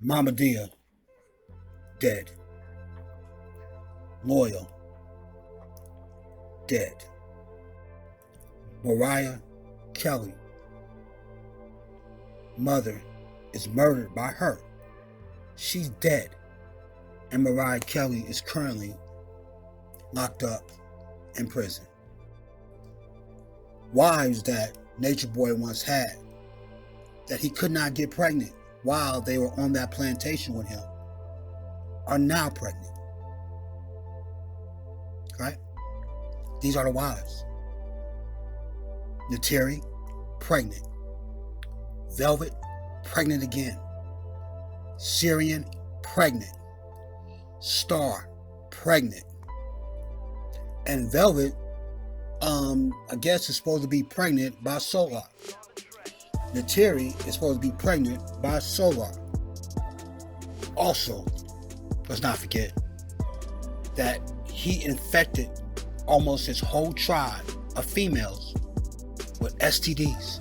Mama Dia, dead. Loyal, dead. Mariah Kelly, mother, is murdered by her. She's dead. And Mariah Kelly is currently locked up in prison. Wives that Nature Boy once had, that he could not get pregnant while they were on that plantation with him, are now pregnant. Right? These are the wives. Nateri, pregnant. Velvet, pregnant again. Syrian, pregnant. Star, pregnant. And Velvet, I guess is supposed to be pregnant by Solar. Nateri is supposed to be pregnant by Solar. Also, let's not forget that he infected almost his whole tribe of females with STDs.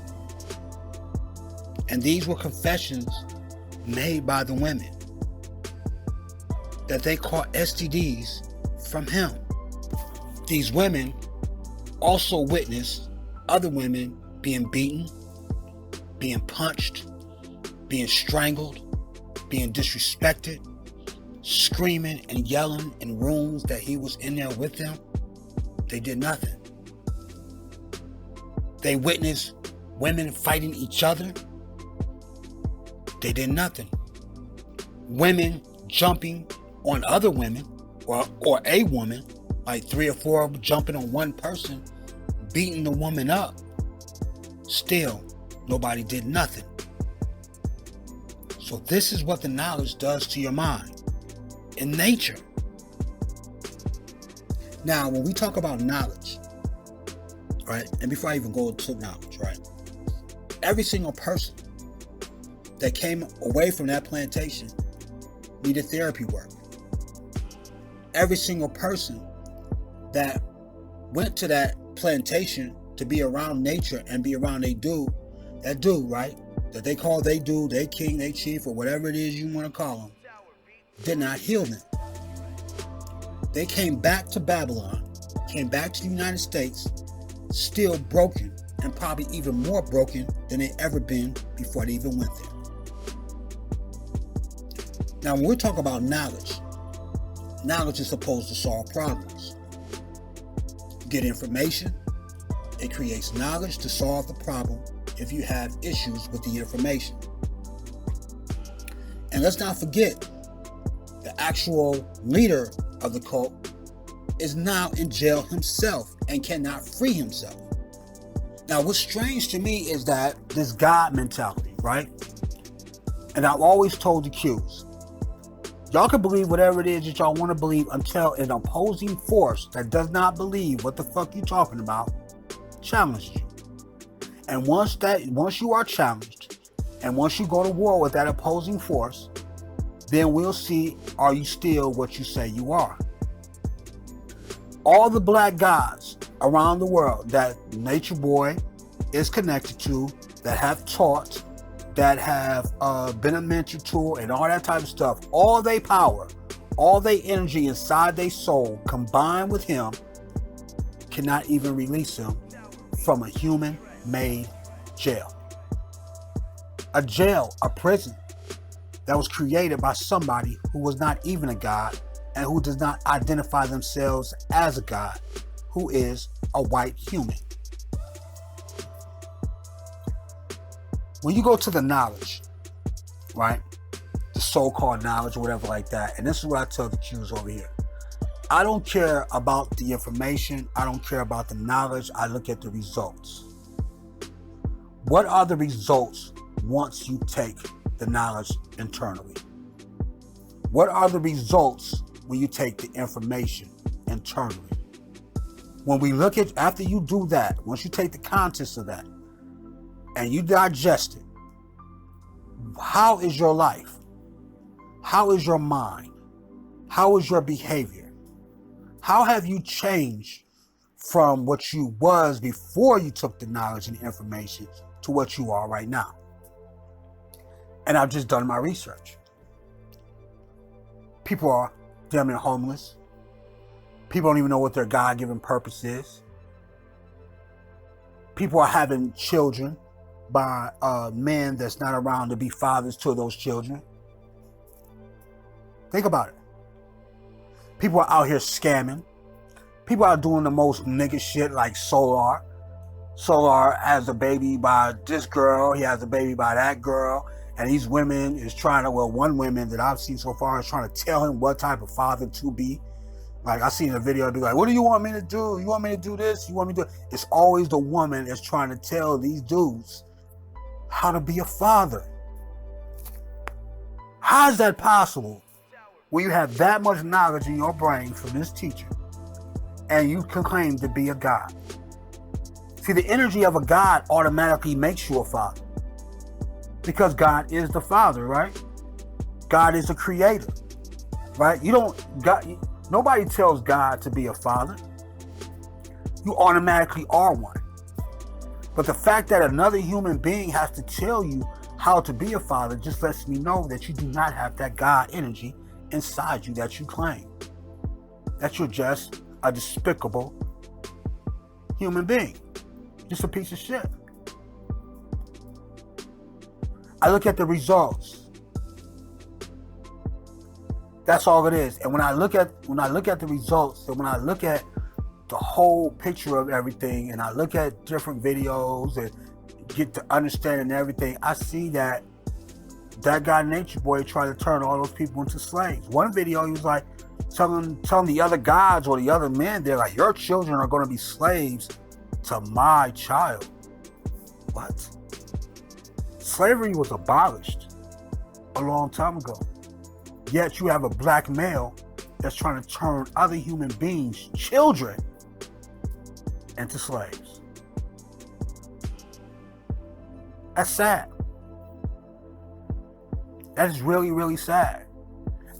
And these were confessions made by the women that they caught STDs from him. These women also witnessed other women being beaten, being punched, being strangled, being disrespected, screaming and yelling in rooms that he was in there with them. They did nothing. They witnessed women fighting each other. They did nothing. Women jumping on other women, or a woman, like 3 or 4 of them jumping on one person, beating the woman up. Still, nobody did nothing. So this is what the knowledge does to your mind in nature. Now, when we talk about knowledge, right, and before I even go to knowledge, right, every single person that came away from that plantation needed therapy work. Every single person that went to that plantation to be around nature and be around that dude, right, that they call they dude, they king, they chief, or whatever it is you want to call them, did not heal them. They came back to Babylon, came back to the United States, still broken, and probably even more broken than they ever been before they even went there. Now, when we talk about knowledge, knowledge is supposed to solve problems. You get information, it creates knowledge to solve the problem if you have issues with the information. And let's not forget, the actual leader of the cult is now in jail himself and cannot free himself. Now, what's strange to me is that this God mentality, right? And I've always told the Qs, y'all can believe whatever it is that y'all want to believe until an opposing force that does not believe what the fuck you talking about challenges you. And once you are challenged, and once you go to war with that opposing force, then we'll see, are you still what you say you are? All the black gods around the world that Nature Boy is connected to, that have taught, that have been a mentor to, and all that type of stuff, all their power, all their energy inside their soul combined with him cannot even release him from a human-made jail. A jail, a prison that was created by somebody who was not even a god and who does not identify themselves as a god, who is a white human. When you go to the knowledge, right, the so-called knowledge or whatever like that, and this is what I tell the Qs over here, I don't care about the information, I don't care about the knowledge, I look at the results. What are the results once you take the knowledge internally? What are the results when you take the information internally? When we look at, after you do that, once you take the contents of that and you digest it, how is your life? How is your mind? How is your behavior? How have you changed from what you was before you took the knowledge and information to what you are right now? And I've just done my research. People are damn near homeless. People don't even know what their God-given purpose is. People are having children by men that's not around to be fathers to those children. Think about it. People are out here scamming. People are doing the most nigga shit like Solar. Solar has a baby by this girl. He has a baby by that girl. And these women is trying to, well, one woman that I've seen so far is trying to tell him what type of father to be. Like, I seen a video, be like, what do you want me to do? You want me to do this? You want me to do it? It's always the woman that's trying to tell these dudes how to be a father. How is that possible when you have that much knowledge in your brain from this teacher and you can claim to be a God? See, the energy of a God automatically makes you a father because God is the Father, right? God is a creator, right? Nobody tells God to be a father. You automatically are one. But the fact that another human being has to tell you how to be a father just lets me know that you do not have that God energy inside you that you claim. That you're just a despicable human being. Just a piece of shit. I look at the results. That's all it is. And when I look at the results, and when I look at the whole picture of everything, and I look at different videos and get to understanding everything, I see that guy Nature Boy tried to turn all those people into slaves. One video, he was like telling the other gods or the other men, they're like, your children are going to be slaves to my child. What? Slavery was abolished a long time ago. Yet you have a black male that's trying to turn other human beings, children, into slaves. That's sad. That is really, really sad.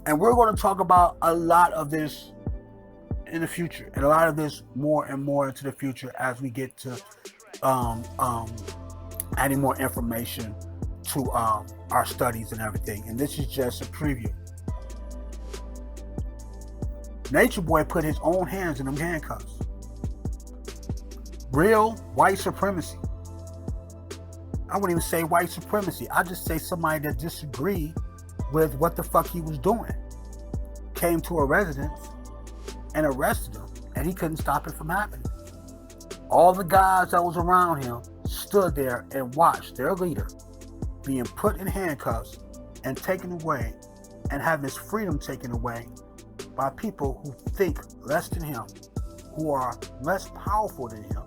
And we're going to talk about a lot of this in the future, and a lot of this more and more into the future as we get to adding more information to our studies and everything. And this is just a preview. Nature Boy put his own hands in them handcuffs. Real white supremacy. I wouldn't even say white supremacy. I just say somebody that disagreed with what the fuck he was doing. Came to a residence and arrested him, and he couldn't stop it from happening. All the guys that was around him stood there and watched their leader being put in handcuffs and taken away and have his freedom taken away by people who think less than him, who are less powerful than him,